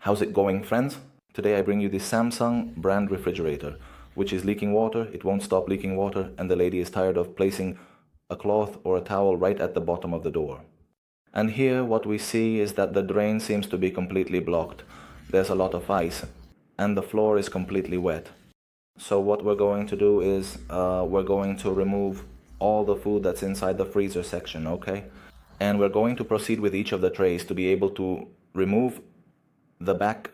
How's it going, friends? Today I bring you this Samsung brand refrigerator, which is leaking water. It won't stop leaking water, and the lady is tired of placing a cloth or a towel right at the bottom of the door. And here what we see is that the drain seems to be completely blocked. There's a lot of ice, and the floor is completely wet. So what we're going to do is we're going to remove all the food that's inside the freezer section, okay? And we're going to proceed with each of the trays to be able to remove the back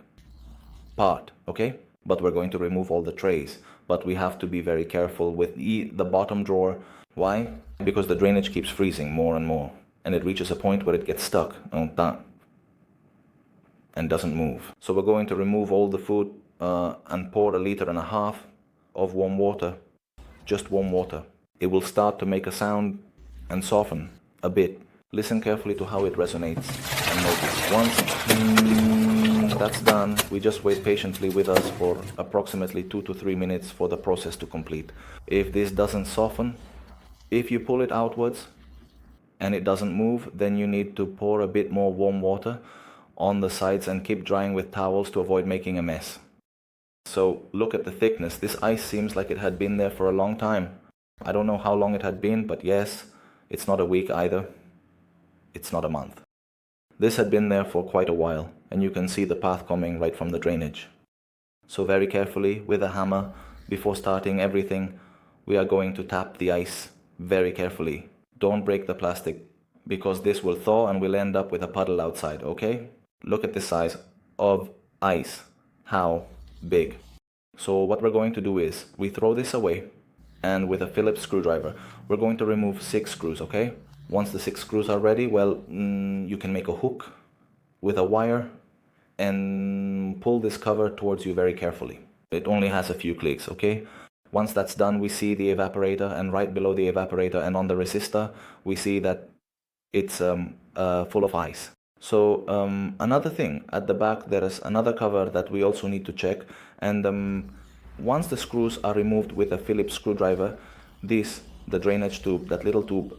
part, okay? But we're going to remove all the trays. But we have to be very careful with the bottom drawer. Why? Because the drainage keeps freezing more and more. And it reaches a point where it gets stuck on that and doesn't move. So we're going to remove all the food and pour 1.5 liters of warm water, just warm water. It will start to make a sound and soften a bit. Listen carefully to how it resonates and notice. Once that's done, we just wait patiently with us for approximately 2 to 3 minutes for the process to complete. If this doesn't soften, if you pull it outwards and it doesn't move, then you need to pour a bit more warm water on the sides and keep drying with towels to avoid making a mess. So look at the thickness. This ice seems like it had been there for a long time. I don't know how long it had been, but yes, it's not a week either. It's not a month. This had been there for quite a while, and you can see the path coming right from the drainage. So very carefully with a hammer, before starting everything, we are going to tap the ice very carefully. Don't break the plastic, because this will thaw and we'll end up with a puddle outside, okay? Look at the size of ice. How big. So what we're going to do is, we throw this away, and with a Phillips screwdriver, we're going to remove 6 screws, okay? Once the 6 screws are ready, well, you can make a hook with a wire and pull this cover towards you very carefully. It only has a few clicks, okay? Once that's done, we see the evaporator, and right below the evaporator and on the resistor, we see that it's full of ice. So another thing, at the back there is another cover that we also need to check, and once the screws are removed with a Phillips screwdriver, the drainage tube, that little tube,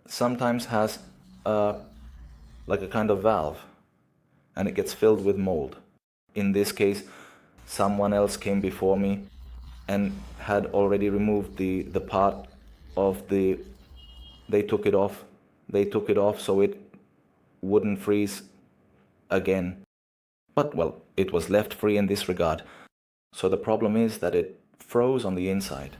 sometimes has like a kind of valve, and it gets filled with mold. In this case, someone else came before me and had already removed the part of they took it off so it wouldn't freeze again. But well, it was left free in this regard. So the problem is that it froze on the inside.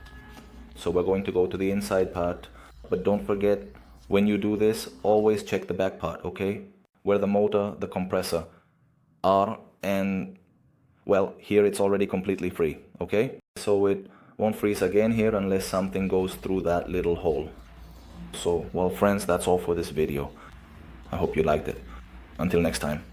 So we're going to go to the inside part, but don't forget, when you do this, always check the back part, okay? Where the motor, the compressor are, and well, here it's already completely free, okay? So it won't freeze again here unless something goes through that little hole. So, well friends, that's all for this video. I hope you liked it. Until next time.